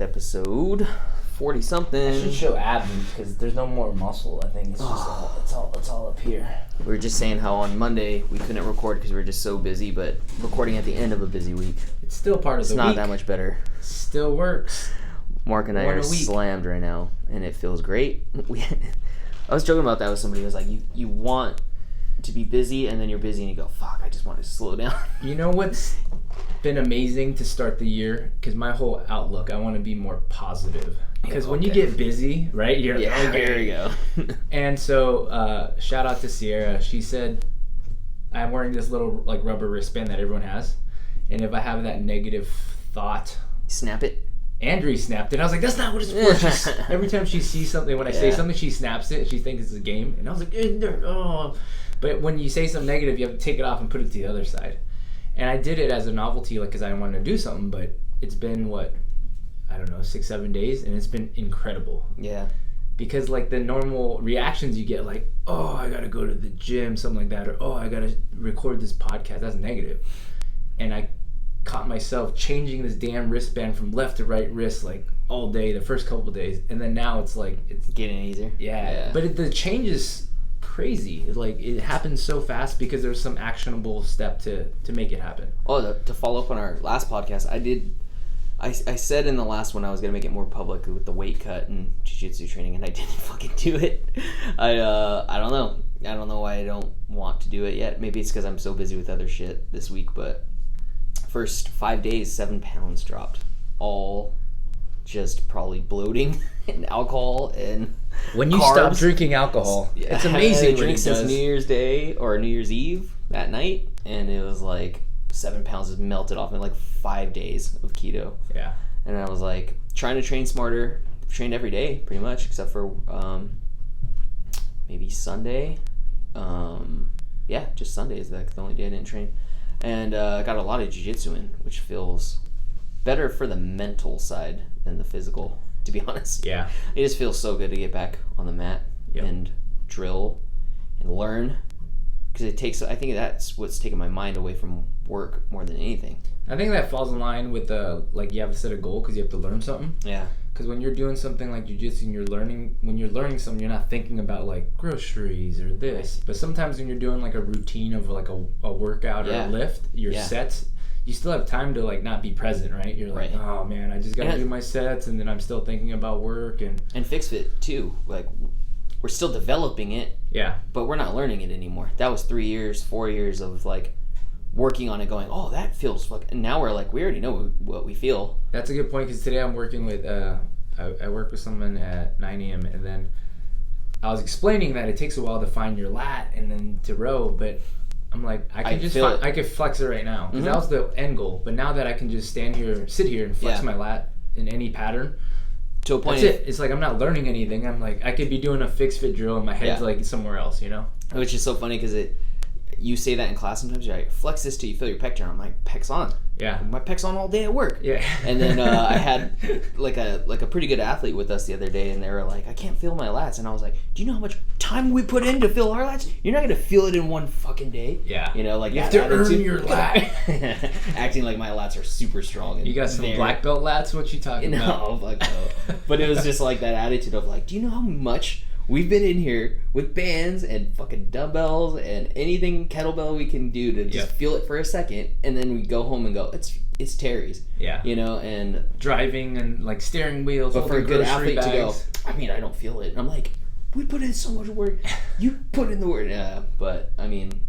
episode 40-something. I should show abs because there's no more muscle. I think it's just it's all up here. We were just saying how on Monday we couldn't record because we were just so busy, but recording at the end of a busy week. It's still part of the week. It's not that much better. Still works. Mark and I are slammed right now, and it feels great. I was joking about that with somebody. It was like, you want to be busy, and then you're busy, and you go, fuck, I just want to slow down. You know what's been amazing to start the year? Because my whole outlook, I want to be more positive. Because when you get busy, right, you're like, okay. There you go. And so, shout out to Sierra. She said, I'm wearing this little like rubber wristband that everyone has, and if I have that negative thought, snap it. Andrew snapped it. I was like, that's not what it's for. Every time she sees something, when I say something, she snaps it. She thinks it's a game. And I was like, oh. But when you say something negative, you have to take it off and put it to the other side. And I did it as a novelty, like, because I wanted to do something. But it's been, 6-7 days, and it's been incredible. Yeah. Because, like, the normal reactions you get, like, oh, I got to go to the gym, something like that. Or, oh, I got to record this podcast. That's negative. And I caught myself changing this damn wristband from left to right wrist like all day the first couple of days, and then now it's like it's getting easier. But the change is crazy. Like, it happens so fast because there's some actionable step to make it happen. To follow up on our last podcast, I said in the last one I was gonna make it more public with the weight cut and jiu-jitsu training, and I didn't fucking do it. I don't know why I don't want to do it yet. Maybe it's because I'm so busy with other shit this week, but first 5 days, 7 pounds dropped. All just probably bloating and alcohol and when you carbs. Stop drinking alcohol, it's amazing. I drink since New Year's Day or New Year's Eve that night, and it was like 7 pounds has melted off in like 5 days of keto. Yeah. And I was like trying to train smarter. Trained every day pretty much, except for maybe Sunday. Just Sunday is like the only day I didn't train. And I got a lot of jiu-jitsu in, which feels better for the mental side than the physical, to be honest. Yeah. It just feels so good to get back on the mat and drill and learn. Because I think that's what's taken my mind away from work more than anything. I think that falls in line with you have to set a goal because you have to learn something. Yeah. Because when you're doing something like jiu-jitsu and when you're learning something, you're not thinking about like groceries or this. But sometimes when you're doing like a routine of like a workout or a lift, your sets, you still have time to like not be present, right? You're like, oh man, I just got to do my sets, and then I'm still thinking about work. And FixFit too, like we're still developing it. Yeah. But we're not learning it anymore. That was 3 years, 4 years of like working on it, going, oh, that feels fucking. And now we're like, we already know what we feel. That's a good point, because today I'm working with I work with someone at 9 a.m. and then I was explaining that it takes a while to find your lat and then to row, but I'm like, I could flex it right now, because that was the end goal. But now that I can just sit here and flex my lat in any pattern, to a point, that's it. It's like I'm not learning anything. I'm like, I could be doing a FixFit drill and my head's like somewhere else, you know? Which is so funny, because you say that in class sometimes. You're like, flex this till you feel your pec turn. I'm like, pec's on. Yeah. My pec's on all day at work. Yeah. And then I had like a pretty good athlete with us the other day, and they were like, I can't feel my lats. And I was like, do you know how much time we put in to feel our lats? You're not going to feel it in one fucking day. Yeah. You know, like, you have to earn your lat. Acting like my lats are super strong. And you got some black belt lats? What you talking about? No, no. But it was just like that attitude of like, do you know how much we've been in here with bands and fucking dumbbells and anything kettlebell we can do to just feel it for a second, and then we go home and go, it's Terry's. Yeah. You know, and driving and like steering wheels. But for a good athlete to go, I mean, I don't feel it. And I'm like, we put in so much work. You put in the work. Yeah. But I mean,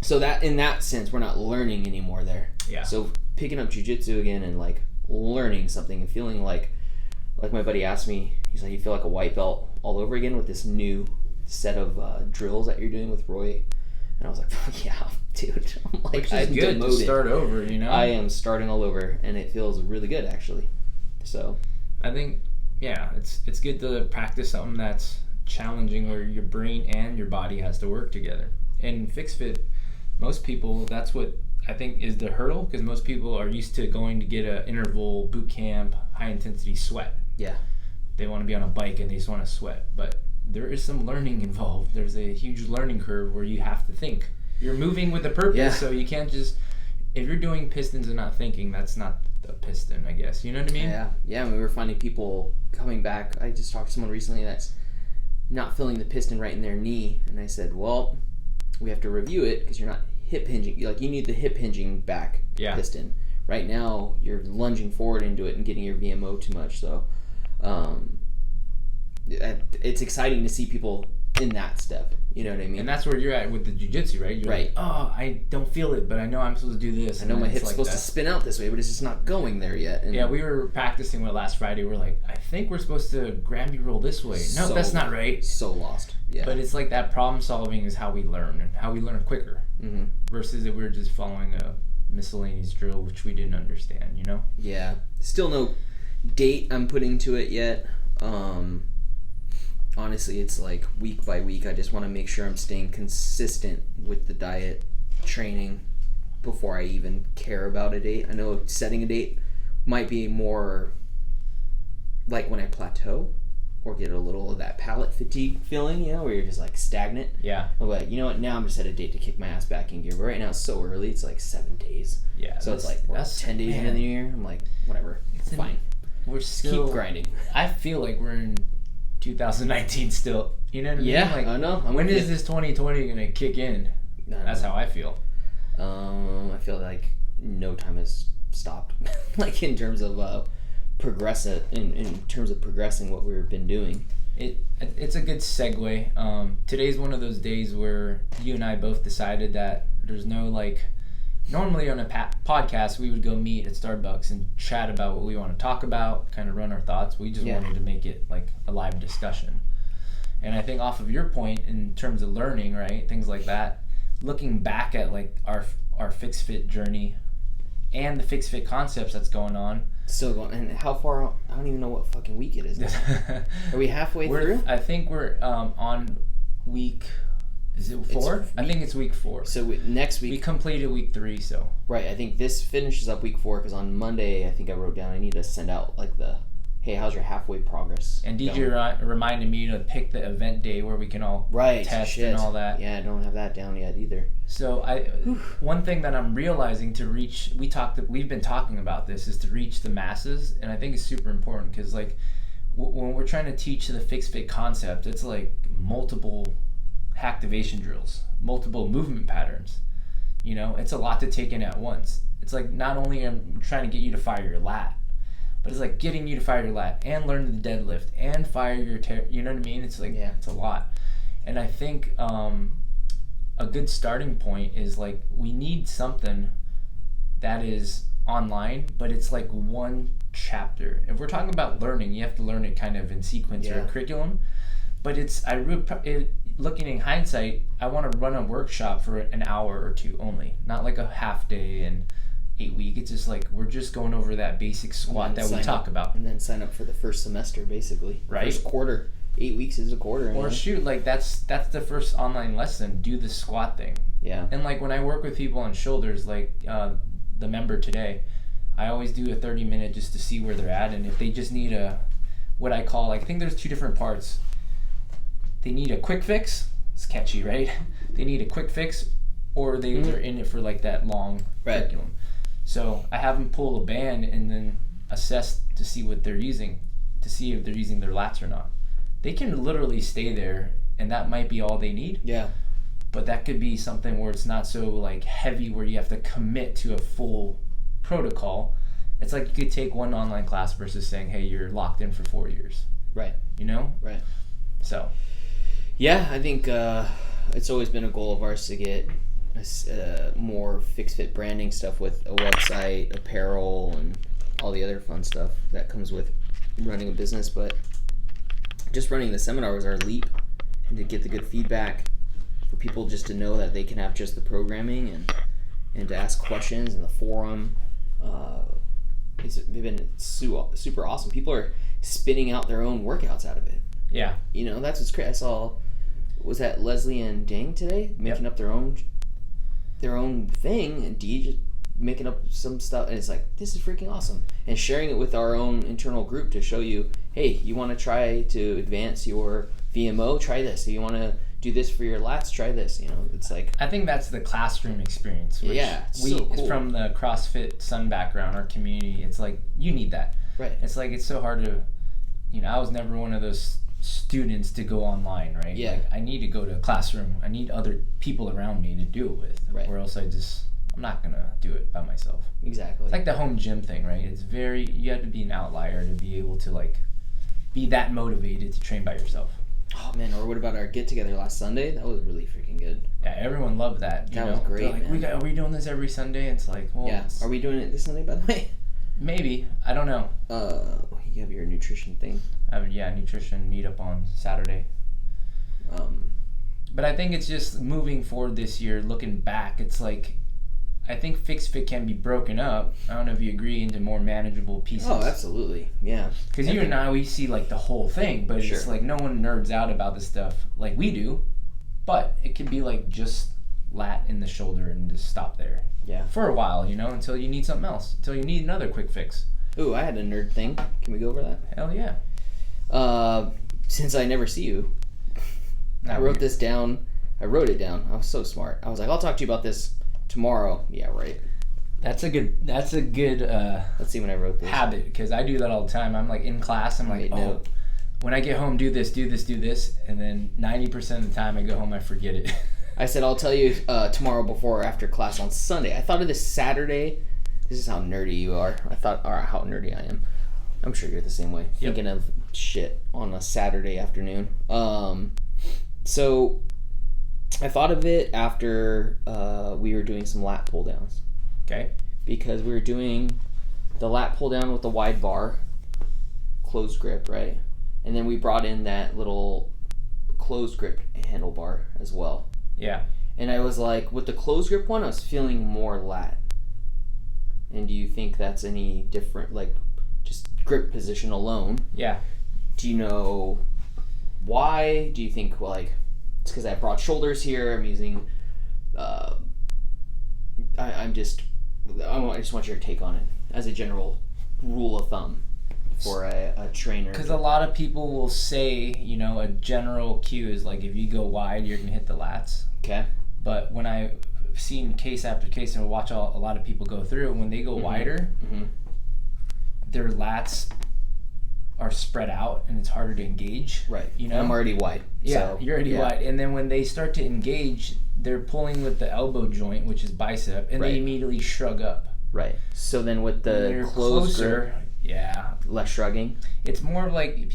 so that in that sense, we're not learning anymore there. Yeah. So picking up jiu-jitsu again and like learning something and feeling like my buddy asked me, he's like, you feel like a white belt all over again with this new set of drills that you're doing with Roy? And I was like, yeah, dude. I'm like, which is I'm good demoted. To start over, you know? I am starting all over, and it feels really good, actually. So I think, it's good to practice something that's challenging, where your brain and your body has to work together. And FixFit, most people, that's what I think is the hurdle, because most people are used to going to get an interval boot camp, high intensity sweat. Yeah. They want to be on a bike and they just want to sweat. But there is some learning involved. There's a huge learning curve where you have to think. You're moving with a purpose, so you can't just... If you're doing pistons and not thinking, that's not the piston, I guess. You know what I mean? Yeah. We were finding people coming back. I just talked to someone recently that's not feeling the piston right in their knee, and I said, well, we have to review it because you're not hip hinging. You need the hip hinging back piston. Right now, you're lunging forward into it and getting your VMO too much. So, it's exciting to see people in that step. You know what I mean? And that's where you're at with the jiu-jitsu, right? You're like, oh, I don't feel it, but I know I'm supposed to do this. I know my hip's supposed to spin out this way, but it's just not going there yet. And we were practicing with last Friday. We're like, I think we're supposed to Granby roll this way. No, that's not right. So lost. Yeah. But it's like that problem solving is how we learn, and how we learn quicker. Mm-hmm. Versus if we were just following a miscellaneous drill, which we didn't understand, you know? Yeah. Still no date I'm putting to it yet. Honestly, it's like week by week. I just want to make sure I'm staying consistent with the diet, training, before I even care about a date. I know setting a date might be more like when I plateau or get a little of that palate fatigue feeling, where you're just like stagnant. Yeah. But you know what? Now I'm just at a date to kick my ass back in gear. But right now it's so early. It's like 7 days. Yeah. So it's like, that's 10 days into the new year. I'm like, whatever. It's fine. We're still keep grinding. I feel like we're in 2019 still. You know what I mean? Yeah, like, I know. When is this 2020 gonna kick in? That's how I feel. I feel like no time has stopped. Like in terms of in terms of progressing what we've been doing. It's a good segue. Today's one of those days where you and I both decided that there's no normally on a podcast we would go meet at Starbucks and chat about what we want to talk about, kind of run our thoughts. We just wanted to make it like a live discussion. And I think off of your point in terms of learning, right, things like that, looking back at like our FixFit journey and the FixFit concepts that's going on. Still going. And how far out? I don't even know what fucking week it is now. Are we halfway through? I think we're on week... Is it 4? I think it's week 4. So next week... We completed week 3, so... Right, I think this finishes up week 4, because on Monday, I think I wrote down I need to send out like the, hey, how's your halfway progress? And DJ reminded me to pick the event day where we can all test and all that. Yeah, I don't have that down yet either. So one thing that I'm realizing to reach... We've been talking about this, is to reach the masses, and I think it's super important, because like when we're trying to teach the FixFit concept, it's like multiple... activation drills, multiple movement patterns. It's a lot to take in at once. It's like not only I'm trying to get you to fire your lat, but it's like getting you to fire your lat and learn the deadlift and fire your you know what I mean? It's like it's a lot. And I think a good starting point is like we need something that is online, but it's like one chapter. If we're talking about learning, you have to learn it kind of in sequence or a curriculum. But looking in hindsight, I want to run a workshop for an hour or 2 only, not like a half day and 8 week. It's just like we're just going over that basic squat that we talk about, and then sign up for the first semester, basically. Right. First quarter. 8 weeks is a quarter. Or shoot, like that's the first online lesson. Do the squat thing. Yeah. And like when I work with people on shoulders, like the member today, I always do a 30-minute just to see where they're at, and if they just need what I call, I think there's 2 different parts. They need a quick fix. It's catchy, right? They need a quick fix, or they're in it for like that long curriculum. So I have them pull a band and then assess to see what they're using, to see if they're using their lats or not. They can literally stay there, and that might be all they need. Yeah. But that could be something where it's not so like heavy, where you have to commit to a full protocol. It's like you could take one online class versus saying, hey, you're locked in for 4 years. Right. Right. So... Yeah, I think it's always been a goal of ours to get more FixFit branding stuff with a website, apparel, and all the other fun stuff that comes with running a business. But just running the seminar was our leap, and to get the good feedback for people just to know that they can have just the programming and to ask questions in the forum. It's been super awesome. People are spinning out their own workouts out of it. Yeah. That's what's great. I saw, was that Leslie and Dang today making up their own thing, and Dee just making up some stuff, and it's like, this is freaking awesome. And sharing it with our own internal group to show you, hey, you want to try to advance your VMO, try this. If you want to do this for your lats, try this, it's like, I think that's the classroom experience, which it's so cool. From the CrossFit Sun background, our community, it's like you need that, right? It's like it's so hard to, I was never one of those students to go online, right? Yeah. Like I need to go to a classroom. I need other people around me to do it with, right? Or else I'm not gonna do it by myself. Exactly. It's like the home gym thing, right? You have to be an outlier to be able to like be that motivated to train by yourself. Oh man, or what about our get together last Sunday? That was really freaking good. Yeah, everyone loved that. That was great. Like, man. Are we doing this every Sunday? It's like, well, yeah. Are we doing it this Sunday, by the way? Maybe. I don't know. You have your nutrition thing. Nutrition meetup on Saturday. But I think it's just moving forward this year, looking back, it's like, I think FixFit can be broken up. I don't know if you agree, into more manageable pieces. Oh, absolutely. Yeah. Because you and I, we see like the whole thing, but it's like no one nerds out about this stuff like we do. But it could be like just lat in the shoulder and just stop there. Yeah. For a while, until you need something else. Until you need another quick fix. Ooh, I had a nerd thing. Can we go over that? Hell yeah. Since I never see you, I wrote this down. I wrote it down. I was so smart. I was like, I'll talk to you about this tomorrow. Yeah, right. That's a good let's see when I wrote this. Habit, because I do that all the time. I'm like in class, I'm like, when I get home, do this, and then 90% of the time I go home, I forget it. I said, I'll tell you tomorrow before or after class on Sunday. I thought of this Saturday. This is how nerdy you are. How nerdy I am. I'm sure you're the same way. Yep. Thinking of shit on a Saturday afternoon. So I thought of it after we were doing some lat pull downs. Okay. Because we were doing the lat pull down with the wide bar, closed grip, right? And then we brought in that little closed grip handlebar as well. Yeah. And I was like, with the closed grip one, I was feeling more lat. And do you think that's any different, like just grip position alone? Yeah. Do you know why? Do you think, well, like, it's because I have broad shoulders here, I'm using, I just want your take on it as a general rule of thumb for a trainer. Because a lot of people will say, a general cue is like, if you go wide, you're going to hit the lats. Okay. But when I've seen case after case and watch a lot of people go through, when they go wider, their lats are spread out and it's harder to engage. Right. I'm already wide. Yeah, so, you're already wide. And then when they start to engage, they're pulling with the elbow joint, which is bicep, and they immediately shrug up. Right. So then with the closer, less shrugging. It's more like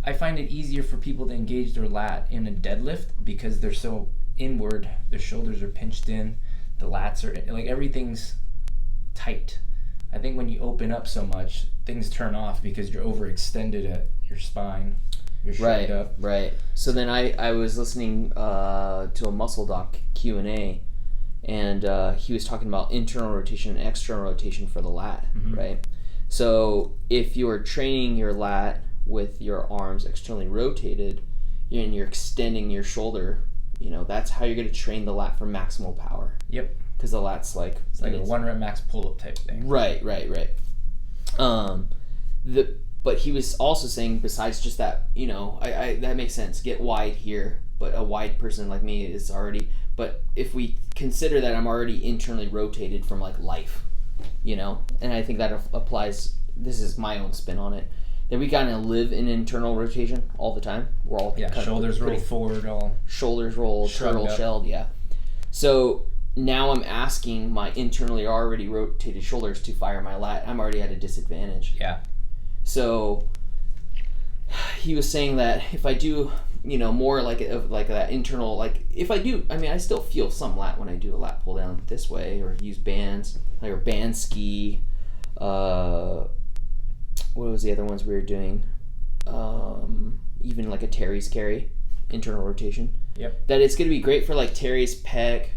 I find it easier for people to engage their lat in a deadlift because they're so inward. Their shoulders are pinched in. The lats are, like, everything's tight. I think when you open up so much, things turn off because you're overextended at your spine. You're shrugged up. Right. So then I was listening to a Muscle Doc Q&A, and he was talking about internal rotation and external rotation for the lat, right? So if you're training your lat with your arms externally rotated and you're extending your shoulder, that's how you're going to train the lat for maximal power. Yep. Because the lat's like... It's like a 1 rep max pull-up type thing. Right. But he was also saying, besides just that, that makes sense. Get wide here, but a wide person like me is already... But if we consider that I'm already internally rotated from, like, life, and I think that applies... This is my own spin on it. That we kind of live in internal rotation all the time. We're all shoulders roll forward, all shoulders rolled, turtle shelled, So now I'm asking my internally already rotated shoulders to fire my lat. I'm already at a disadvantage. Yeah. So he was saying that if I do, more like that internal, like if I do, I still feel some lat when I do a lat pull down this way or use bands, like or band ski. What was the other ones we were doing? Even like a Terry's carry, internal rotation. Yep. That it's going to be great for like Terry's pec,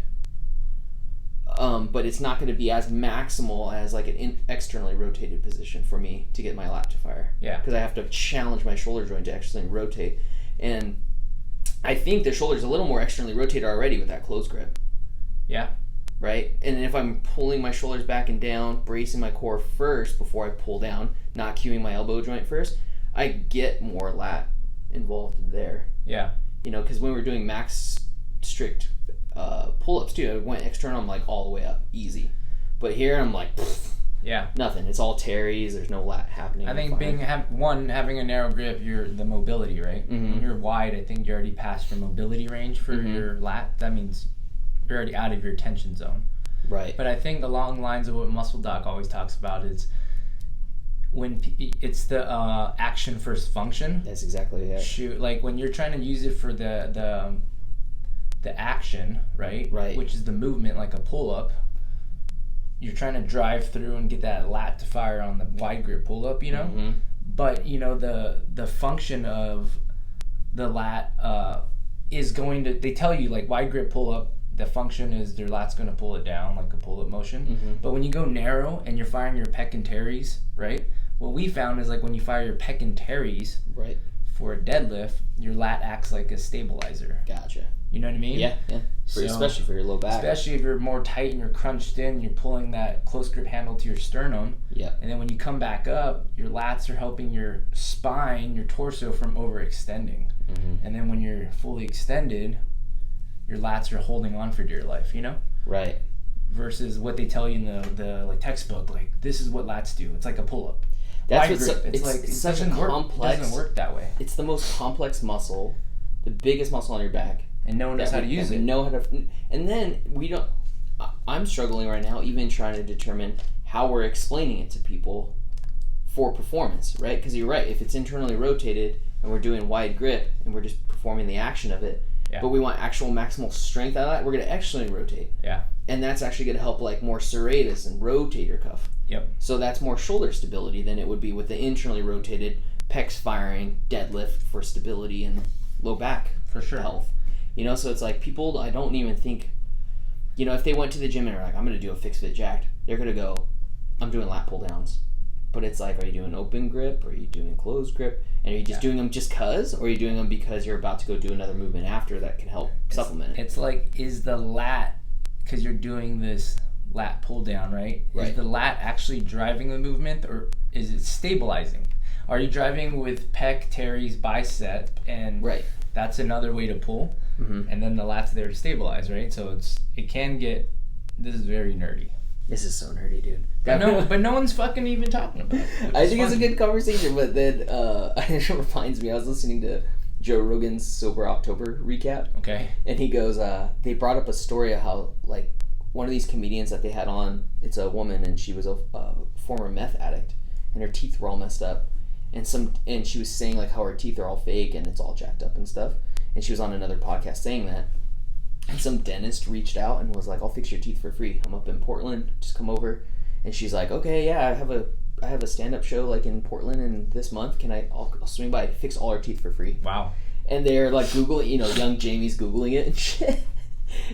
but it's not going to be as maximal as like an externally rotated position for me to get my lat to fire. Yeah. Because I have to challenge my shoulder joint to externally rotate. And I think the shoulder's a little more externally rotated already with that closed grip. Yeah. Right? And if I'm pulling my shoulders back and down, bracing my core first before I pull down, not cueing my elbow joint first, I get more lat involved there. Yeah. because when we were doing max strict pull-ups too, I went external, I'm like all the way up, easy. But here I'm like, nothing. It's all Terry's. There's no lat happening. I think having a narrow grip, the mobility, right? Mm-hmm. When you're wide, I think you're already past your mobility range for your lat. That means you're already out of your tension zone. Right. But I think along the lines of what Muscle Doc always talks about is when it's the action versus function. That's exactly it. Shoot, like when you're trying to use it for the action, right? Right. Which is the movement, like a pull-up. You're trying to drive through and get that lat to fire on the wide grip pull-up, Mm-hmm. But, the function of the lat is going to... They tell you, like, wide grip pull-up, the function is their lat's going to pull it down, like a pull-up motion. Mm-hmm. But when you go narrow and you're firing your pec and teres, right? What we found is, like, when you fire your pec and teres right. for a deadlift, your lat acts like a stabilizer. Gotcha. You know what I mean? Yeah. Especially for your low back. Especially if you're more tight and you're crunched in, you're pulling that close grip handle to your sternum. Yeah. And then when you come back up, your lats are helping your spine, your torso from overextending. Mm-hmm. And then when you're fully extended, your lats are holding on for dear life, Right. Versus what they tell you in the like textbook, like this is what lats do. It's like a pull-up. That's it's such a complex. It doesn't work that way. It's the most complex muscle, the biggest muscle on your back. And no one knows how to use it. And then we don't. I'm struggling right now, even trying to determine how we're explaining it to people for performance, right? Because you're right. If it's internally rotated and we're doing wide grip and we're just performing the action of it, but we want actual maximal strength out of that, we're going to externally rotate. Yeah. And that's actually going to help like more serratus and rotator cuff. Yep. So that's more shoulder stability than it would be with the internally rotated pecs firing deadlift for stability and low back for sure health. So it's like people, I don't even think, if they went to the gym and are like, I'm going to do a FixFit jacked, they're going to go, I'm doing lat pull downs. But it's like, are you doing open grip? Or are you doing closed grip? And are you just doing them just cause? Or are you doing them because you're about to go do another movement after that can help supplement it? It's like, is the lat, because you're doing this lat pull down, right? Is the lat actually driving the movement or is it stabilizing? Are you driving with pec, teres, bicep, and that's another way to pull? Mm-hmm. And then the lat's there to stabilize, right? So it can get... This is very nerdy. This is so nerdy, dude. But no one's fucking even talking about it. I think it's a good conversation, but then it reminds me, I was listening to Joe Rogan's Sober October recap. Okay. And he goes, they brought up a story of how, like, one of these comedians that they had on, it's a woman, and she was a former meth addict, and her teeth were all messed up. And she was saying, like, how her teeth are all fake and it's all jacked up and stuff. And she was on another podcast saying that. And some dentist reached out and was like, I'll fix your teeth for free. I'm up in Portland. Just come over. And she's like, okay, yeah, I have a stand-up show, like, in Portland in this month. I'll swing by, fix all her teeth for free. Wow. And they're, like, Googling, young Jamie's Googling it and shit.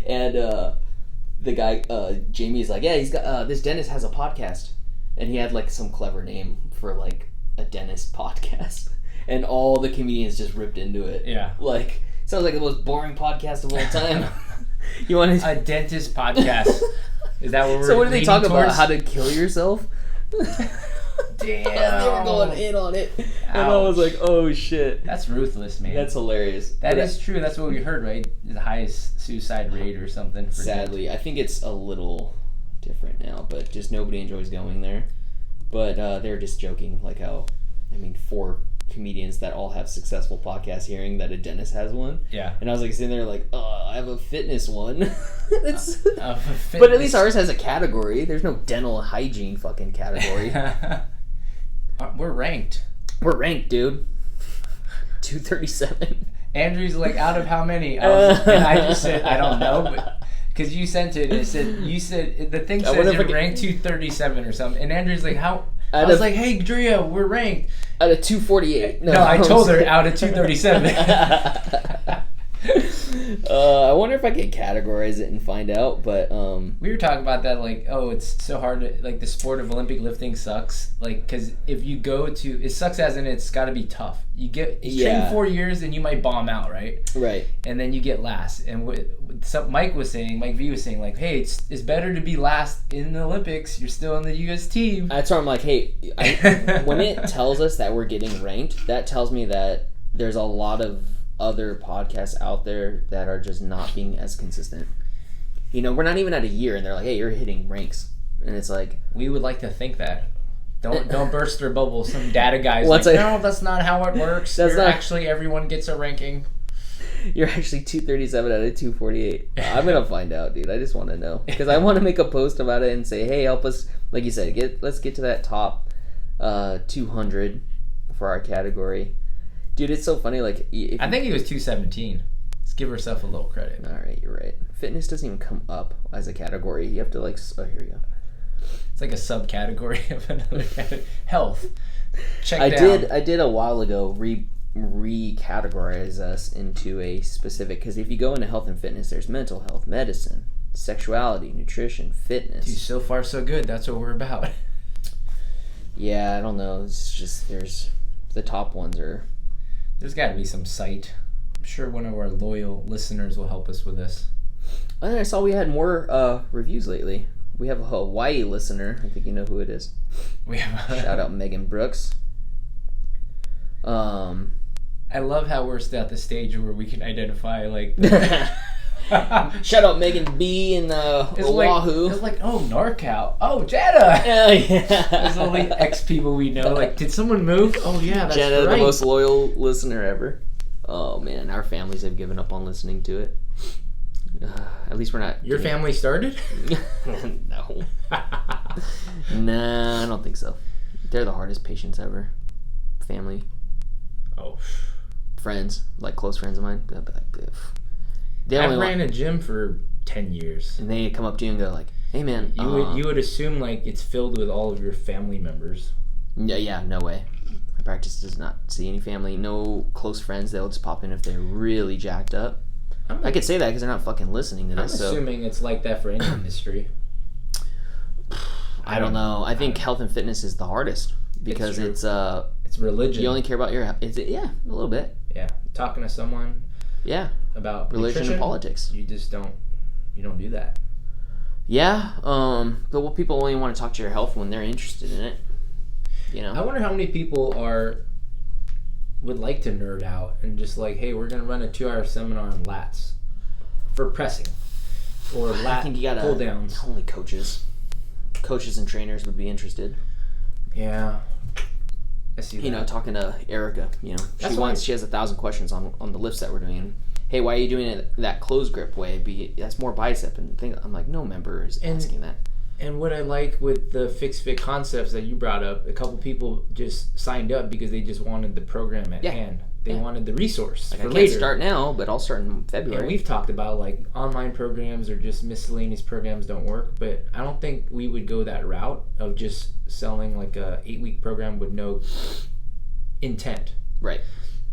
And the guy, Jamie's like, yeah, he's got, this dentist has a podcast. And he had, like, some clever name for, like, a dentist podcast. And all the comedians just ripped into it. Yeah. Like, sounds like the most boring podcast of all time. You want a dentist podcast? Is that what we're? So what do they talk about? How to kill yourself? Damn. They were going in on it. Ouch. And I was like, oh shit. That's ruthless, man. That's hilarious. That is true. That's what we heard, right? The highest suicide rate or something. Sadly, I think it's a little different now, but just nobody enjoys going there. But they're just joking, like how, 4 comedians that all have successful podcasts hearing that a dentist has one. Yeah. And I was like sitting there like, I have a fitness one. But at least ours has a category. There's no dental hygiene fucking category. We're ranked. We're ranked, dude. 237. Andrew's like, out of how many? And I just said, I don't know, but because you sent it, you said the thing says you're ranked 237 or something. And Andrew's like, how? I was like, hey, Drea, we're ranked. Out of 248. No, I told her out of 237. I wonder if I can categorize it and find out, but we were talking about that, like, it's so hard to, like, the sport of Olympic lifting sucks, like, because if you go to, it sucks as in it's got to be tough. You train 4 years and you might bomb out, right? Right. And then you get last. And Mike V was saying, like, hey, it's better to be last in the Olympics. You're still on the U.S. team. That's why I'm like, hey, when it tells us that we're getting ranked, that tells me that there's a lot of other podcasts out there that are just not being as consistent. You know, we're not even at a year, and they're like, "Hey, you're hitting ranks," and it's like, we would like to think that. Don't burst their bubble. Some data guys no, that's not how it works. That's not actually everyone gets a ranking. You're actually 237 out of 248. I'm gonna find out, dude. I just want to know because I want to make a post about it and say, "Hey, help us!" Like you said, let's get to that top 200 for our category, dude. It's so funny. Like, I think he was 217. Let's give herself a little credit. All right, you're right. Fitness doesn't even come up as a category. You have to like. Oh, here we go. It's like a subcategory of another category. Health. I did a while ago recategorize us into a specific, because if you go into health and fitness, there's mental health, medicine, sexuality, nutrition, fitness. Dude, so far so good. That's what we're about. Yeah, I don't know. It's just there's the top ones are. There's got to be some site. I'm sure one of our loyal listeners will help us with this. And I saw we had more reviews lately. We have a Hawaii listener. I think you know who it is. We have shout out Megan Brooks. I love how we're still at the stage where we can identify like. Shout out Megan B in Oahu. It's like, oh, NorCal. Oh, Jeddah. Yeah. There's only X people we know. Like, did someone move? Oh yeah, that's Jeddah, right. the most loyal listener ever. Oh man, our families have given up on listening to it. At least we're not. Your family started? No. Nah, I don't think so. They're the hardest patients ever. Family. Oh. Friends, like close friends of mine. I ran a gym for 10 years. And they come up to you and go like, "Hey man." You would assume like it's filled with all of your family members. Yeah, no way. My practice does not see any family, no close friends. They'll just pop in if they're really jacked up. I could say that because they're not fucking listening to this. I'm assuming it's like that for any industry. I don't know. I think health and fitness is the hardest because it's religion. You only care about your health. Yeah, a little bit. Yeah, talking to someone. Yeah, about religion and politics. You just don't do that. Yeah, but people only want to talk to your health when they're interested in it. You know. I wonder how many people would like to nerd out and just like, hey, we're gonna run a 2-hour seminar on lats for pressing or lat pull downs. Only coaches and trainers would be interested. Yeah, I see. You know, talking to Erica, she has 1,000 questions on the lifts that we're doing. And, hey, why are you doing it that closed grip way? That's more bicep and things. I'm like, no member is asking that. And what I like with the FixFit concepts that you brought up, a couple people just signed up because they just wanted the program at hand. They wanted the resource for later. I can't start now, but I'll start in February. And we've talked about like online programs or just miscellaneous programs don't work, but I don't think we would go that route of just selling like a 8-week program with no intent. Right.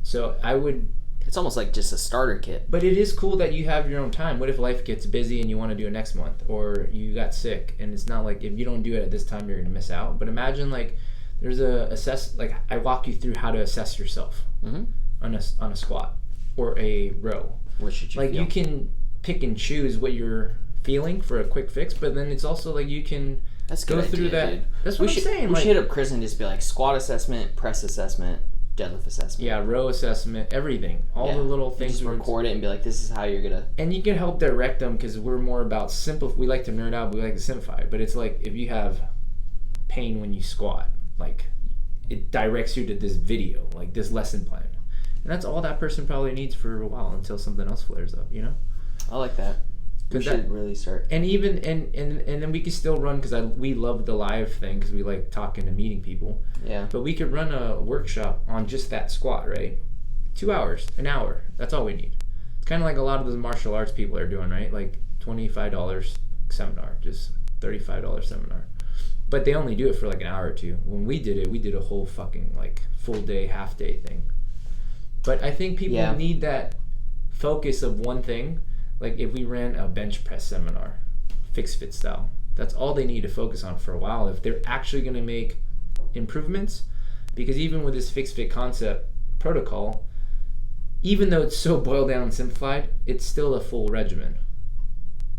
So I would... It's almost like just a starter kit. But it is cool that you have your own time. What if life gets busy and you want to do it next month? Or you got sick and it's not like if you don't do it at this time, you're going to miss out. But imagine like there's I walk you through how to assess yourself on a squat or a row. What should you feel? You can pick and choose what you're feeling for a quick fix, but then it's also like you can go through that. Dude. That's what I'm saying. We should hit up Chris and just be like squat assessment, press assessment, deadlift assessment. Yeah, row assessment, everything. All the little things. Just record it and be like, this is how you're going to... And you can help direct them because we're more about we like to nerd out, but we like to simplify. But it's like if you have pain when you squat, like it directs you to this video, like this lesson plan. And that's all that person probably needs for a while until something else flares up, you know? I like that. We should really start. And even and then we could still run because we love the live thing because we like talking and meeting people. Yeah. But we could run a workshop on just that squat, right? 2 hours, an hour. That's all we need. It's kind of like a lot of the martial arts people are doing, right? Like $25 seminar, just $35 seminar. But they only do it for like an hour or two. When we did it, we did a whole fucking like full day, half day thing. But I think people need that focus of one thing. Like if we ran a bench press seminar, FixFit style, that's all they need to focus on for a while if they're actually going to make improvements. Because even with this FixFit concept protocol, even though it's so boiled down and simplified, it's still a full regimen.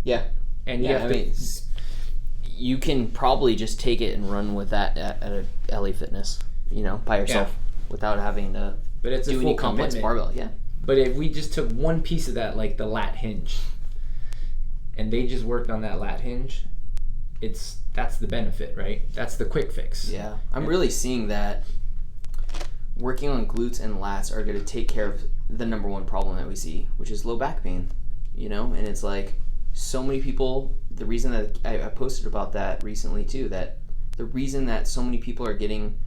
Yeah. And you can probably just take it and run with that at a LA Fitness, by yourself without having to do any complex barbell. Yeah. But if we just took one piece of that, like the lat hinge, and they just worked on that lat hinge, that's the benefit, right? That's the quick fix. Yeah. I'm really seeing that working on glutes and lats are going to take care of the number one problem that we see, which is low back pain, you know? And it's like so many people, the reason that I posted about that recently too, that the reason that so many people are getting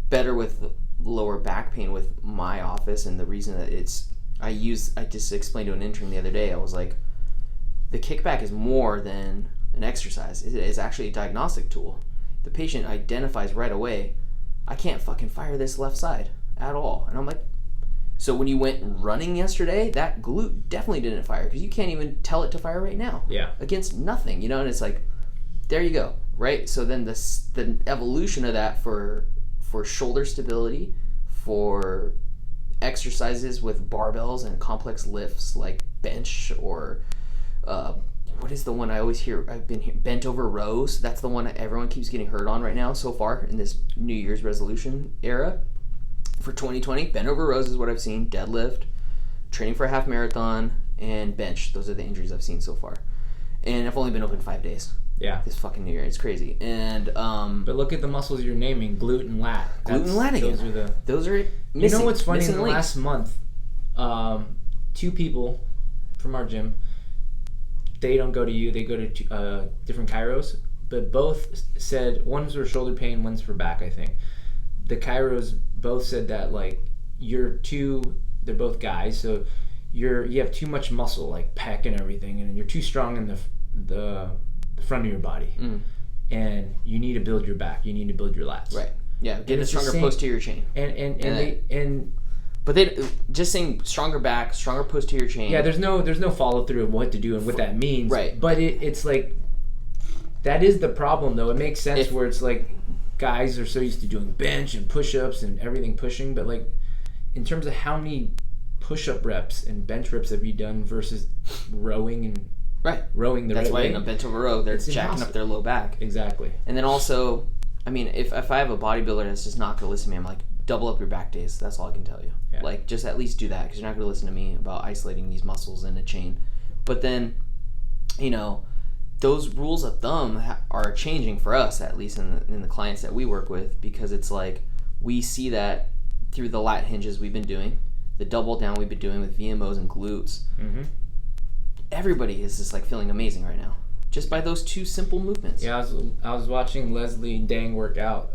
better with lower back pain with my office, and the reason that I just explained to an intern the other day, I was like, the kickback is more than an exercise. It is actually a diagnostic tool. The patient identifies right away, I can't fucking fire this left side at all. And I'm like, so when you went running yesterday, that glute definitely didn't fire because you can't even tell it to fire right now. Yeah. Against nothing, you know? And it's like, there you go, right? So then the evolution of that for shoulder stability, for exercises with barbells and complex lifts like bench or what is the one I always hear? Bent over rows. That's the one everyone keeps getting hurt on right now so far in this New Year's resolution era. For 2020, bent over rows is what I've seen. Deadlift, training for a half marathon, and bench. Those are the injuries I've seen so far. And I've only been open 5 days. Yeah. This fucking New Year. It's crazy. And but look at the muscles you're naming, glute and lat. Glute and lat again. Those are missing. You know what's funny? In the links. last month, 2 people from our gym, they don't go to you, they go to different chiros, but both said, one's for shoulder pain, one's for back, I think. The chiros both said that, like, they're both guys, so you have too much muscle, like pec and everything, and you're too strong in the front of your body. And you need to build your back, you need to build your lats. Right. Yeah, get a stronger posterior chain. But they just saying stronger back, stronger posterior chain. Yeah, there's no follow through of what to do and what that means. Right. But it's like, that is the problem though. It makes sense where it's like guys are so used to doing bench and push-ups and everything pushing, but like in terms of how many push-up reps and bench reps have you done versus rowing and rowing the That's right why way? in a bent over row they're jacking up their low back. Exactly. And then also, I mean, if I have a bodybuilder that's just not going to listen to me, I'm like, double up your back days. That's all I can tell you. Yeah. Like, just at least do that, because you're not going to listen to me about isolating these muscles in a chain. But then, you know, those rules of thumb are changing for us, at least in the clients that we work with, because it's like we see that through the lat hinges we've been doing, the double down we've been doing with VMOs and glutes. Mm-hmm. Everybody is just like feeling amazing right now, just by those 2 simple movements. Yeah, I was watching Leslie and Dang work out.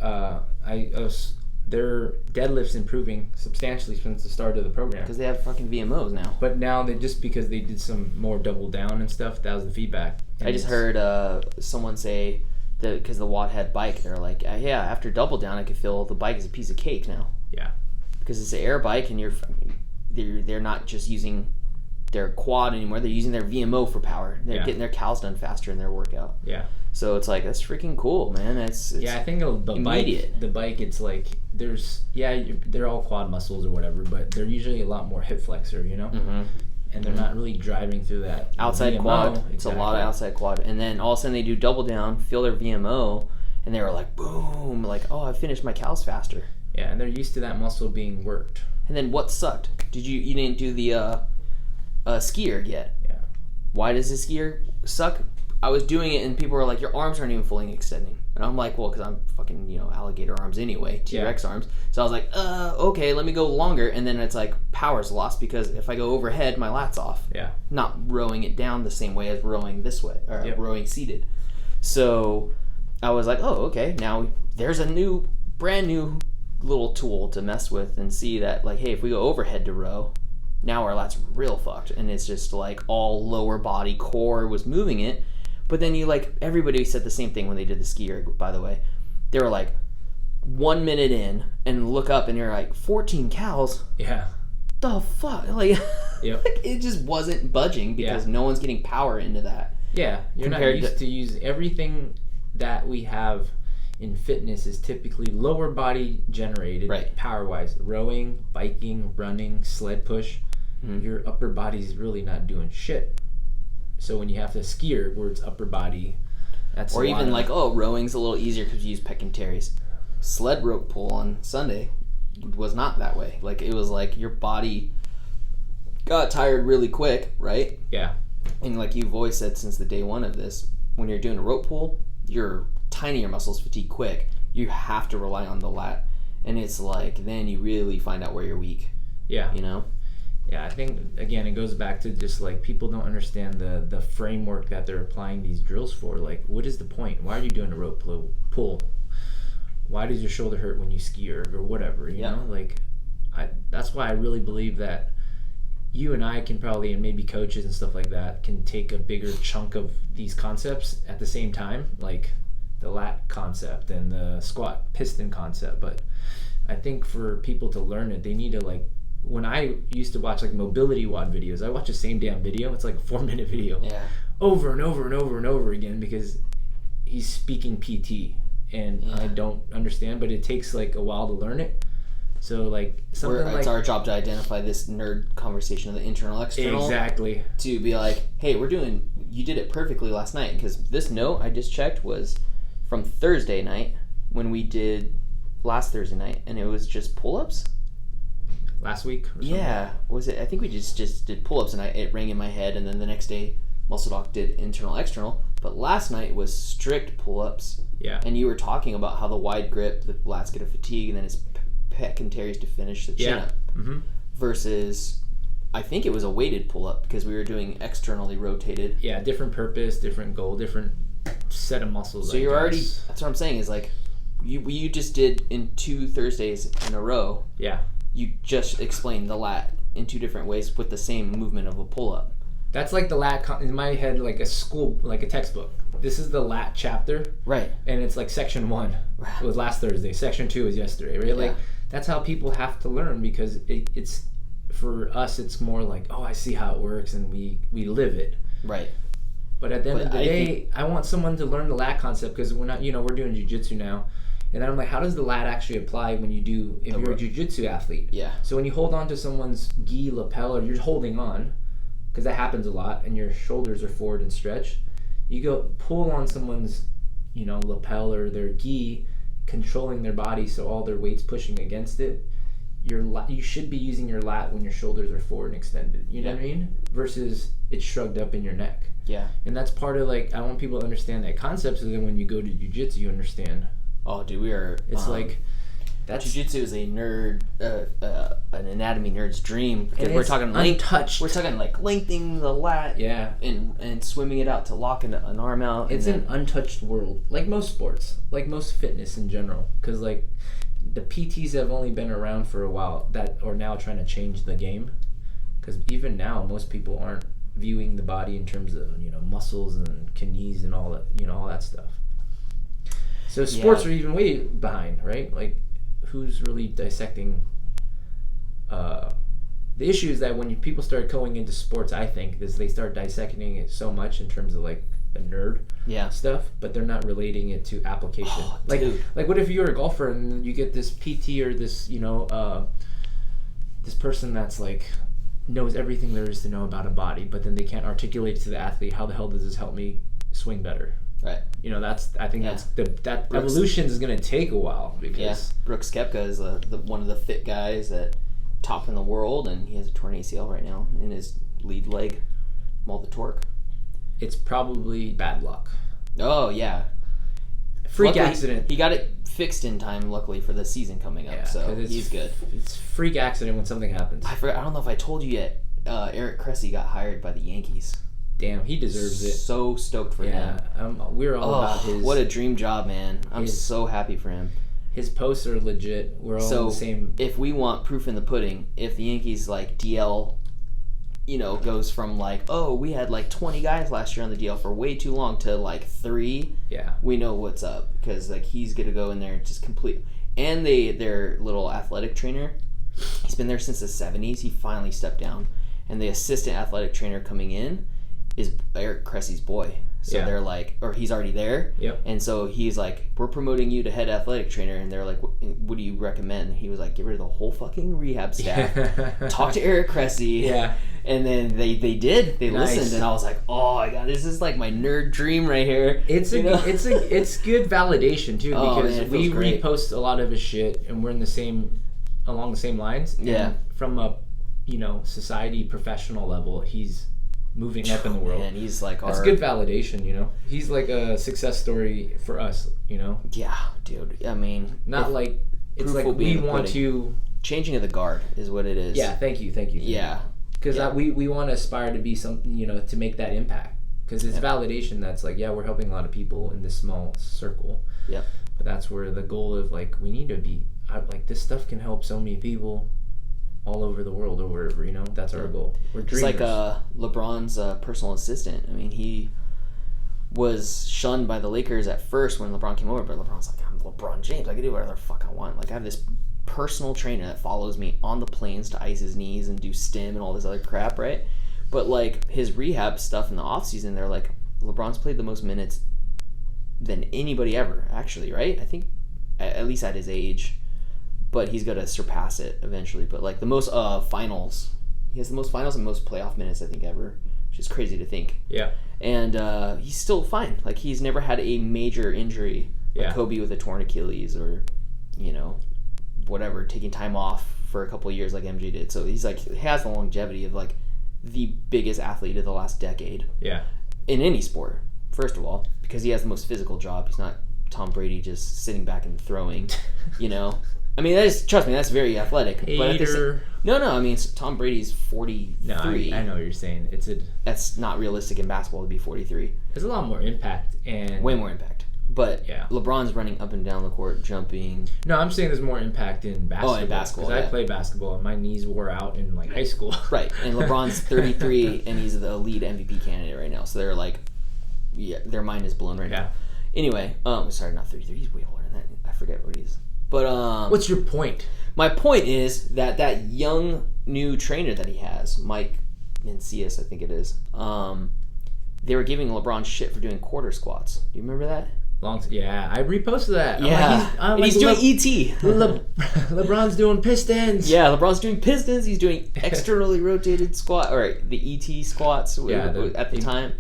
Their deadlift's improving substantially since the start of the program. Because they have fucking VMOs now. But now just because they did some more double down and stuff, that was the feedback. And I just heard someone say that because the Watt-head bike, they're like, yeah, after double down, I could feel the bike is a piece of cake now. Yeah. Because it's an air bike, and they're not just using their quad anymore. They're using their VMO for power. They're getting their cows done faster in their workout. Yeah. So it's like, that's freaking cool, man. It's I think the bike, it's like they're all quad muscles or whatever, but they're usually a lot more hip flexor, you know? Mm-hmm. And they're not really driving through that outside VMO. quad. Exactly. It's a lot of outside quad. And then all of a sudden they do double down, feel their VMO, and they were like, boom, like, oh, I finished my cows faster. Yeah, and they're used to that muscle being worked. And then what sucked? You didn't do the skier yet. Yeah. Why does the skier suck? I was doing it and people were like, your arms aren't even fully extending. And I'm like, well, because I'm fucking, alligator arms anyway, T-Rex arms. So I was like, okay, let me go longer. And then it's like power's lost because if I go overhead, my lat's off. Yeah. Not rowing it down the same way as rowing this way, or rowing seated. So I was like, oh, okay, now there's a brand new little tool to mess with and see that, like, hey, if we go overhead to row, now our lat's real fucked. And it's just like all lower body core was moving it. But then everybody said the same thing when they did the skier, by the way. They were like 1 minute in and look up and you're like, 14 cows? Yeah. The fuck? Like, yep. It just wasn't budging because no one's getting power into that. Yeah. You're not used to use everything that we have in fitness is typically lower body generated, power-wise. Rowing, biking, running, sled push. Mm-hmm. Your upper body's really not doing shit. So when you have to skier where it's upper body, that's or even rowing's a little easier because you use pec and teres. Sled rope pull on Sunday was not that way. Like, it was like your body got tired really quick, right? Yeah. And like you've always said since the day one of this, when you're doing a rope pull, your tinier muscles fatigue quick. You have to rely on the lat. And it's like, then you really find out where you're weak. Yeah. You know? Yeah, I think, again, it goes back to just, like, people don't understand the framework that they're applying these drills for. Like, what is the point? Why are you doing a rope pull? Why does your shoulder hurt when you ski or whatever, you know? Like, that's why I really believe that you and I can probably, and maybe coaches and stuff like that, can take a bigger chunk of these concepts at the same time, like the lat concept and the squat piston concept. But I think for people to learn it, they need to, like, when I used to watch like mobility WOD videos, I watch the same damn video. It's like a 4-minute video over and over and over and over again because he's speaking PT and I don't understand, but it takes like a while to learn it. So like something it's our job to identify this nerd conversation of the internal external. Exactly. To be like, hey, you did it perfectly last night, because this note I just checked was from Thursday night when we did last Thursday night, and it was just pull-ups. Last week or something? Yeah. Was it? I think we just did pull-ups and it rang in my head, and then the next day Muscle Doc did internal external, but last night was strict pull-ups. Yeah. And you were talking about how the wide grip, the lats get a fatigue, and then it's pec and teres to finish the chin up. Mm-hmm. Versus I think it was a weighted pull-up because we were doing externally rotated. Yeah, different purpose, different goal, different set of muscles. So you're already, that's what I'm saying, is like you just did in 2 Thursdays in a row. Yeah. You just explained the lat in 2 different ways with the same movement of a pull-up. That's like the lat, in my head, like a school, like a textbook. This is the lat chapter. Right. And it's like section 1 it was last Thursday. Section 2 was yesterday, right? Yeah. Like, that's how people have to learn, because it's, for us, it's more like, oh, I see how it works, and we live it. Right. But at the end of the day, I want someone to learn the lat concept, because we're not, we're doing jiu-jitsu now. And then I'm like, how does the lat actually apply when you do, if you're a jiu-jitsu athlete? Yeah. So when you hold on to someone's gi lapel, or you're holding on, because that happens a lot, and your shoulders are forward and stretched, you go pull on someone's, lapel or their gi, controlling their body so all their weight's pushing against it. You should be using your lat when your shoulders are forward and extended. You know what I mean? Versus it's shrugged up in your neck. Yeah. And that's part of, like, I want people to understand that concept, so then when you go to jiu-jitsu, you understand. Oh, dude, we are. It's like, that's jiu-jitsu is a nerd, an anatomy nerd's dream, because we're talking untouched. We're talking like lengthening the lat, and swimming it out to lock an arm out. It's an untouched world, like most sports, like most fitness in general, because like the PTs have only been around for a while that are now trying to change the game, because even now most people aren't viewing the body in terms of muscles and knees and all that all that stuff. So sports are even way behind, right? Like, who's really dissecting? The issue is that when people start going into sports, I think, is they start dissecting it so much in terms of like the nerd stuff, but they're not relating it to application. Oh, like what if you're a golfer and you get this PT or this this person that's like knows everything there is to know about a body, but then they can't articulate to the athlete, how the hell does this help me swing better? Right. I think that's that Brooks, evolution is going to take a while, because Brooks Koepka is one of the fit guys at top in the world, and he has a torn ACL right now in his lead leg, all the torque. It's probably bad luck. Oh yeah, freak accident. He got it fixed in time, luckily, for the season coming up, so he's good. It's freak accident when something happens. I don't know if I told you yet. Eric Cressy got hired by the Yankees. Damn, he deserves it. So stoked for him. We're all about his. What a dream job, man! I'm so happy for him. His posts are legit. We're all the same. If we want proof in the pudding, if the Yankees like DL, goes from like, oh, we had like 20 guys last year on the DL for way too long to like 3. Yeah, we know what's up, because like he's gonna go in there and just complete. And their little athletic trainer, he's been there since the 70s. He finally stepped down, and the assistant athletic trainer coming in is Eric Cressy's boy. So they're like, or he's already there. Yep. And so he's like, we're promoting you to head athletic trainer. And they're like, what do you recommend? And he was like, get rid of the whole fucking rehab staff. Talk to Eric Cressy. Yeah. And then they did. They listened, and I was like, oh my god, this is like my nerd dream right here. It's it's good validation too, because we repost a lot of his shit, and we're in along the same lines. Yeah. And from a society professional level, he's moving up in the world. And he's like that's good validation. He's like a success story for us. Yeah, dude. I mean, not like it's like we want to changing of the guard is what it is. Yeah, thank you. Yeah, because we want to aspire to be something, to make that impact. Because it's validation that's like, yeah, we're helping a lot of people in this small circle. Yeah. But that's where the goal of like, we need to be, like, this stuff can help so many people all over the world or wherever, that's our goal. We're dreamers. It's like LeBron's personal assistant. I mean, he was shunned by the Lakers at first when LeBron came over, but LeBron's like, I'm LeBron James. I can do whatever the fuck I want. Like, I have this personal trainer that follows me on the planes to ice his knees and do stim and all this other crap, right? But, like, his rehab stuff in the offseason, they're like, LeBron's played the most minutes than anybody ever, actually, right? I think, at least at his age. But he's going to surpass it eventually. But, like, the most finals, he has the most finals and most playoff minutes, I think, ever, which is crazy to think. Yeah. And he's still fine. Like, he's never had a major injury, like Kobe with a torn Achilles or, whatever, taking time off for a couple of years like MJ did. So he's, like, he has the longevity of, like, the biggest athlete of the last decade. Yeah. In any sport, first of all, because he has the most physical job. He's not Tom Brady just sitting back and throwing, I mean, trust me, that's very athletic. Hater. But I mean, Tom Brady's 43. No, I know what you're saying. That's not realistic in basketball to be 43. There's a lot more impact and way more impact. But LeBron's running up and down the court, jumping. No, I'm saying there's more impact in basketball. Oh, in basketball, because I play basketball and my knees wore out in like high school. Right, and LeBron's 33 and he's the lead MVP candidate right now. So they're like, their mind is blown right now. Anyway, sorry, not 33. He's way older than that. I forget what he is. But what's your point? My point is that young new trainer that he has, Mike Mencius, I think it is. They were giving LeBron shit for doing quarter squats. Do you remember that? I reposted that. Yeah, he's doing ET. LeBron's doing pistons. Yeah, LeBron's doing pistons. He's doing externally rotated squat, or the ET squats at the time.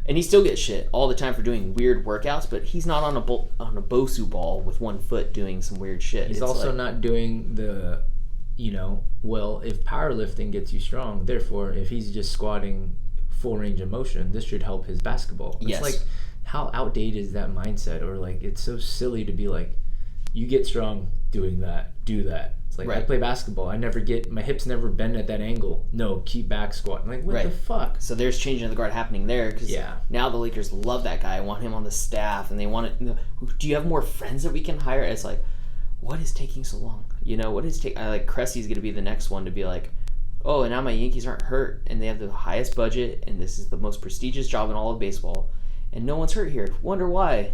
And he still gets shit all the time for doing weird workouts, but he's not on a Bosu ball with one foot doing some weird shit. He's also not doing the, if powerlifting gets you strong, therefore, if he's just squatting full range of motion, this should help his basketball. It's like, how outdated is that mindset? Or like, it's so silly to be like, you get strong doing that, do that. It's like, I play basketball, my hips never bend at that angle. No, keep back squat. I'm like, what the fuck? So there's changing of the guard happening there, because now the Lakers love that guy, want him on the staff, and they want it. Do you have more friends that we can hire? It's like, what is taking so long? What is taking? Like, Cressy's going to be the next one to be like, oh, and now my Yankees aren't hurt, and they have the highest budget, and this is the most prestigious job in all of baseball, and no one's hurt here. Wonder why?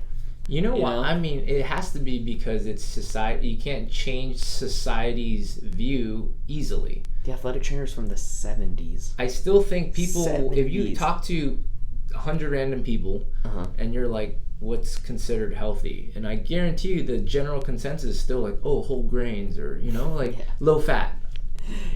You know what? I mean, it has to be because it's society. You can't change society's view easily. The athletic trainers from the 70s. I still think people, if you talk to 100 random people, and you're like, what's considered healthy? And I guarantee you the general consensus is still like, oh, whole grains, or, low fat.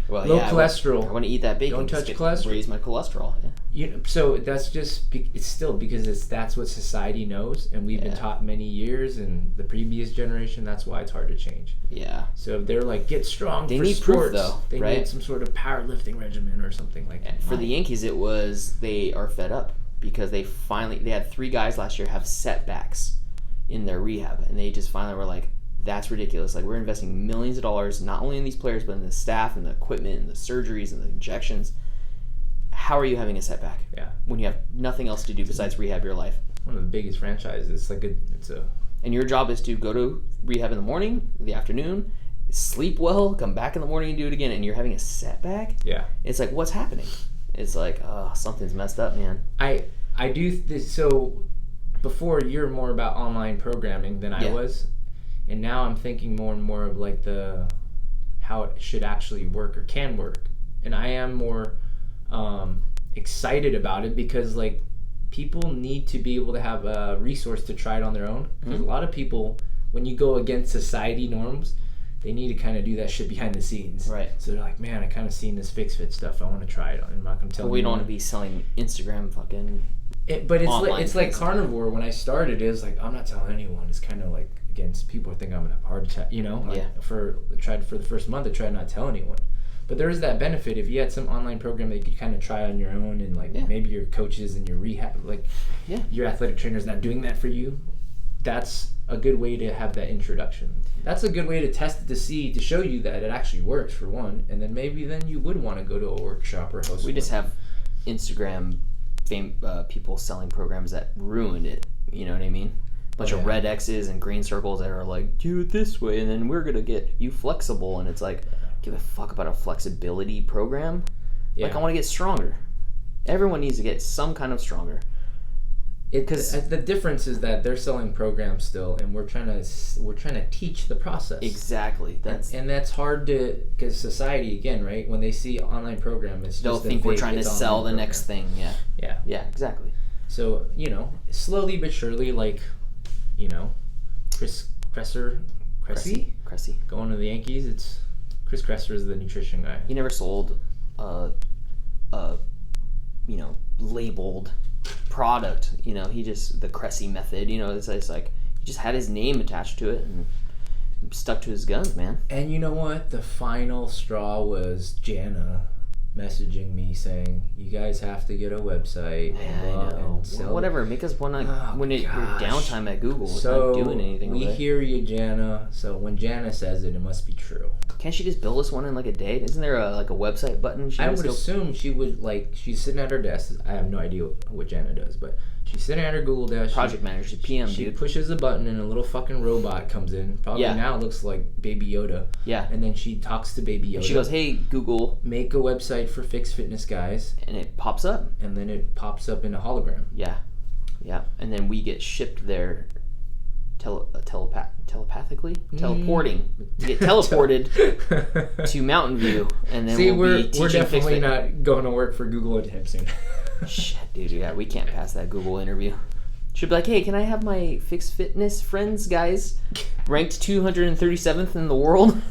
Well, low cholesterol. I want to eat that bacon. Don't touch cholesterol. Raise my cholesterol. Yeah. So that's just, it's still because that's what society knows, and we've been taught many years, and the previous generation, that's why it's hard to change. Yeah. So if they're like, get strong they for need sports, proof, though, they need some sort of powerlifting regimen or something like that. For the Yankees, it was they are fed up because they had 3 guys last year have setbacks in their rehab, and they just finally were like, that's ridiculous. Like, we're investing millions of dollars, not only in these players, but in the staff and the equipment and the surgeries and the injections. How are you having a setback? Yeah. When you have nothing else to do besides rehab your life. One of the biggest franchises. And your job is to go to rehab in the morning, the afternoon, sleep well, come back in the morning and do it again, and you're having a setback? Yeah. It's like, what's happening? It's like, something's messed up, man. I do this. So before, you're more about online programming than I was. And now I'm thinking more and more of like how it should actually work or can work. And I am more excited about it because like people need to be able to have a resource to try it on their own. Because a lot of people, when you go against society norms, they need to kind of do that shit behind the scenes. Right. So they're like, man, I kind of seen this FixFit stuff. I want to try it. I'm not going to tell you. We don't want to be selling Instagram fucking. But it's like carnivore. When I started, it was like, I'm not telling anyone. It's kind of like, against people think I'm gonna have a heart attack, for the first month I tried not to tell anyone. But there is that benefit if you had some online program that you could kind of try on your own, and like maybe your coaches and your rehab, like your athletic trainer's not doing that for you. That's a good way to have that introduction. That's a good way to test it to show you that it actually works, for one, and then maybe then you would want to go to a workshop or host. We just have Instagram people selling programs that ruined it. You know what I mean? Bunch of red X's and green circles that are like, do it this way, and then we're gonna get you flexible, and it's like, give a fuck about a flexibility program. Like, I want to get stronger. Everyone needs to get some kind of stronger. Because the difference is that they're selling programs still, and we're trying to teach the process. Exactly. That's hard to, because society, again, right? When they see online program, it's they'll just think we're trying to sell the next thing. Yeah, exactly. So slowly but surely, like, Chris Cressy going to the Yankees. It's Chris Kresser is the nutrition guy. He never sold labeled product. He just, the Cressy method. It's like he just had his name attached to it and stuck to his guns, man. And you know what? The final straw was Jana messaging me saying, "You guys have to get a website." And sell whatever. Make us one when your downtime at Google is not doing anything. We hear you, Jana. So when Jana says it, it must be true. Can't she just build us one in like a day? Isn't there a website button? I would assume she would, like, she's sitting at her desk. I have no idea what Jana does, but she's sitting at her Google desk. Project manager, she's PM, dude. She pushes a button and a little fucking robot comes in. Probably now it looks like Baby Yoda. Yeah. And then she talks to Baby Yoda. And she goes, "Hey, Google, make a website for FixFitness guys." And it pops up. And then it pops up in a hologram. Yeah. Yeah. And then we get shipped there telepathically? Teleporting. We get teleported to Mountain View. And then we're definitely not going to work for Google anytime soon. Shit, dude. Yeah, we can't pass that Google interview. Should be like, "Hey, can I have my FixFitness friends, guys, ranked 237th in the world?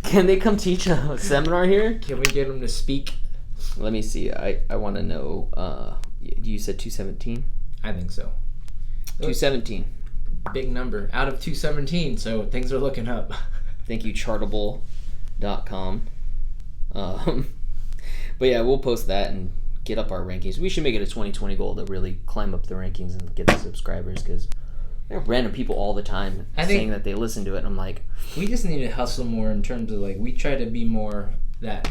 Can they come teach a seminar here? Can we get them to speak?" Let me see. I want to know. You said 217? I think so. 217. Big number. Out of 217, so things are looking up. Thank you, Chartable.com. But yeah, we'll post that and get up our rankings. We should make it a 2020 goal to really climb up the rankings and get the subscribers, because there are random people all the time saying that they listen to it, and I'm like, we just need to hustle more in terms of, like, we try to be more that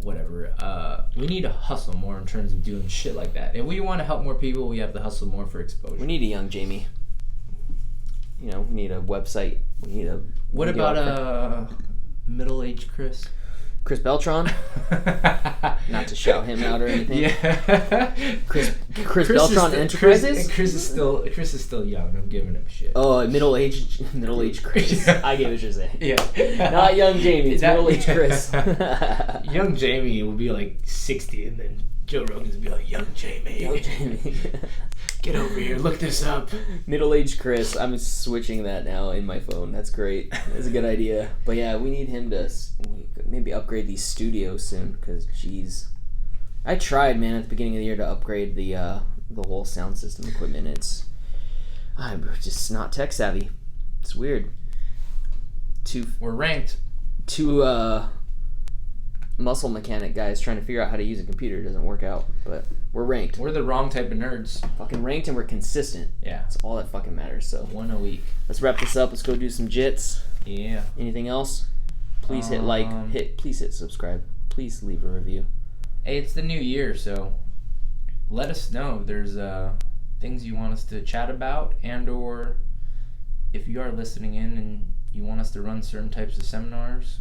whatever. We need to hustle more in terms of doing shit like that. If we want to help more people, we have to hustle more for exposure. We need a young Jamie. We need a website. We need a... What about middle-aged Chris? Chris Beltran? Not to shout him out or anything. Yeah. Chris Beltran Enterprises? Chris is still young. I'm giving him shit. Oh, middle-aged Chris. I get what you're saying. Yeah. Not young Jamie. It's middle-aged Chris. Young Jamie will be like 60, and then Joe Rogan's will be like, "Young Jamie. Young Jamie. Get over here. Look this up." Middle-aged Chris. I'm switching that now in my phone. That's great. That's a good idea. But yeah, we need him to maybe upgrade these studios soon, because geez, I tried, man, at the beginning of the year to upgrade the whole sound system equipment. I'm just not tech savvy. It's weird. We're ranked. Two muscle mechanic guys trying to figure out how to use a computer doesn't work out, but we're ranked. We're the wrong type of nerds. Fucking ranked, and we're consistent. Yeah. That's all that fucking matters. So 1 a week. Let's wrap this up. Let's go do some jits. Yeah. Anything else? Please hit like, please hit subscribe. Please leave a review. Hey, it's the new year, so let us know if there's things you want us to chat about, and or if you are listening in and you want us to run certain types of seminars,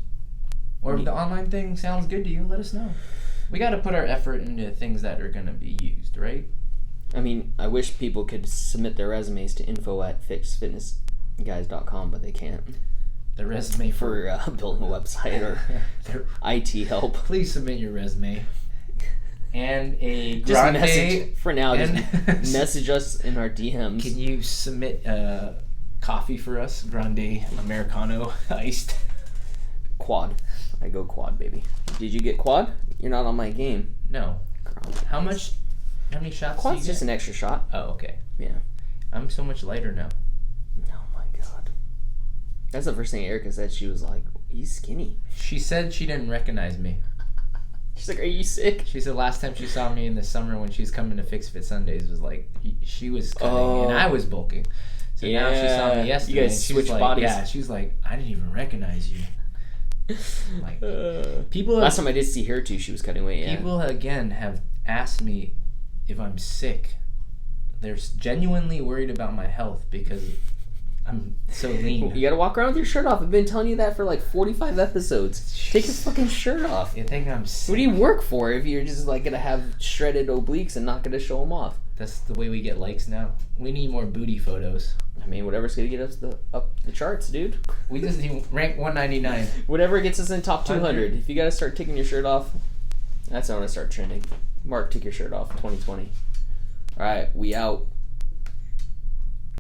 or if the online thing sounds good to you, let us know. We got to put our effort into things that are going to be used, right? I mean, I wish people could submit their resumes to info@fixfitnessguys.com, but they can't. The resume for building a website or IT help. Please submit your resume. And a grande. Just message, for now, just message us in our DMs. Can you submit coffee for us? Grande Americano iced. Quad. I go quad, baby. Did you get quad? You're not on my game. No. How many shots Quad's do you just get? An extra shot. Oh, okay. Yeah. I'm so much lighter now. Oh my god. That's the first thing Erica said. She was like, He's skinny. She said she didn't recognize me. She's like, are you sick? She said last time she saw me in the summer when she was coming to FixFit Sundays was like, she was cutting and I was bulking. So now she saw me yesterday. You guys switched bodies. Yeah, she was like, I didn't even recognize you. Like, people. Last time I did see her too, she was cutting weight. Yeah. People again have asked me if I'm sick. They're genuinely worried about my health because I'm so lean. You gotta walk around with your shirt off. I've been telling you that for like 45 episodes. Take your fucking shirt off. You think I'm sick? What do you work for if you're just like gonna have shredded obliques and not gonna show them off? That's the way we get likes now. We need more booty photos. I mean, whatever's gonna get us up the charts, dude. We just need rank 199. Whatever gets us in top 200. If you gotta start taking your shirt off, that's how I'm gonna start trending. Mark, take your shirt off. 2020. All right, we out.